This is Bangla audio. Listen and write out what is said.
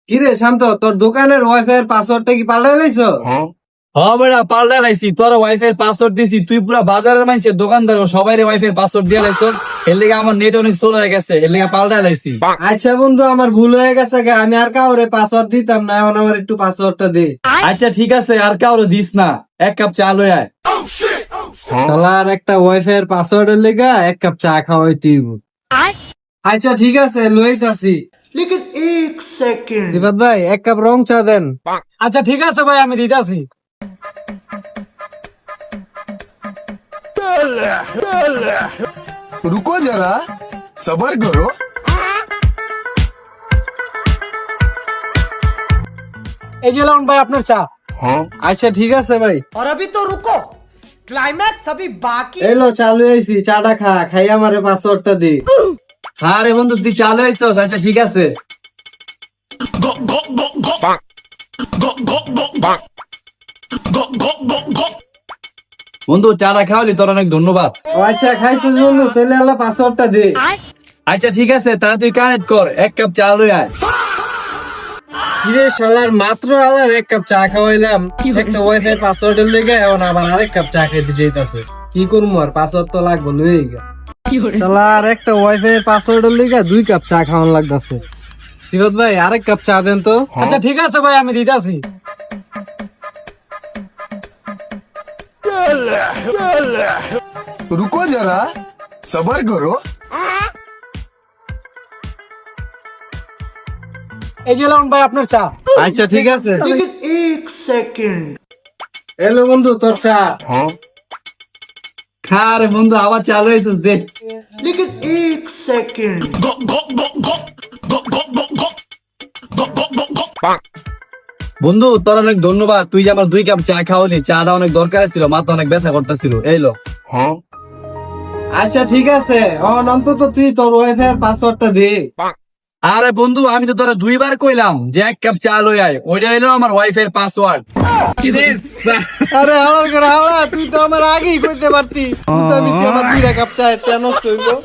কিরে শান্ত, তোর দোকানের ওয়াইফাই এর পাসওয়ার্ডটা কি পাল্টাই লাইছো? হ্যাঁ বেটা পাল্টা লাইছি, তোর ওয়াইফাই পাসওয়ার্ড দিছি, তুই পুরা বাজারের মানুষের দোকানদার সবাই ওয়াইফাই পাসওয়ার্ড দিয়ে লাইছস। এর লেগে আমার নেট অনেক স্লো হয়ে গেছে, এর লেগে পাল্টা লাইছি। আচ্ছা বন্ধু, আমার ভুল হয়ে গেছে গে, আমি আর কাউরে পাসওয়ার্ড দিতাম না, এখন আমার একটু পাসওয়ার্ডটা দে। আচ্ছা ঠিক আছে, আর কাউরে দিস না, এক কাপ চা লই আয়। শালার একটা ওয়াইফাই এর পাসওয়ার্ডের লেগা এক কাপ চা খাওয়াইতে হইব। আচ্ছা ঠিক আছে, লইতাছি। लेकिन एक सेकंड সিফাত ভাই, এক কাপ রং চা দেন। আচ্ছা ঠিক আছে ভাই, আমি দিতাছি। रुको जरा सबर करो। এই যে লাউন ভাই আপনার চা। আচ্ছা ঠিক আছে ভাই, और अभी तो रुको, क्लाइमैक्स अभी बाकी। এলো চালু আইছি, চাটা খা, খাই আমারে পাসওয়ার্ডটা দে। হ্যাঁ রে বন্ধু, তুই চা লইছস, আচ্ছা ঠিক আছে। বন্ধু চাটা খাওয়ালি, তোর অনেক ধন্যবাদ। ও আচ্ছা খাইছিস বন্ধু, তাহলে আল্লাহ পাসওয়ার্ডটা দে। আচ্ছা ঠিক আছে, তাহলে তুই কানেক্ট কর, এক কাপ চা লই আয়। কিরে শালার, মাত্র আলার এক কাপ চা খাওয়াইলাম, একটা ওয়াইফাই পাসওয়ার্ডের লেগে এখন আবার আরেক কাপ চা খাইতে চাইতাছে। কি করবো, আর পাসওয়ার্ড তো লাগবে, লই গা। শালার একটা ওয়াইফাই এর পাসওয়ার্ডের লেগে 2 কাপ চা খাওয়ান লাগতাছে। সিফাত ভাই, আরেক কাপ চা দেন তো। আচ্ছা ঠিক আছে ভাই, আমি দিতাছি। रुको जरा सबर करो। এই যে লাউন ভাই আপনার চা। আচ্ছা ঠিক আছে। लेकिन एक सेकंड এলো বন্ধু তোর চা। খা রে বন্ধু, আবার চা লইছস, দে। लेकिन एक सेकंड বন্ধু তোর অনেক ধন্যবাদ, তুই যে আমার 2 কাপ চা খাওয়ালি, চাটা অনেক দরকার ছিল, মাথা অনেক ব্যথা করতেছিল। এই লো। আচ্ছা ঠিক আছে, অন্তত তুই তোর ওয়াইফাই এর পাসওয়ার্ডটা দে। আরে বন্ধু, আমি তো তোরা 2 বার কইলাম যে এক কাপ চা লই আয়, ওইটা হইলো আমার ওয়াইফাই এর পাসওয়ার্ড। আরে হালার করে হালা, তুই তো আমার আগেই কইতে পারতি। তুই তো আমি আমার 2 কাপ চা এটা নষ্ট হইলো।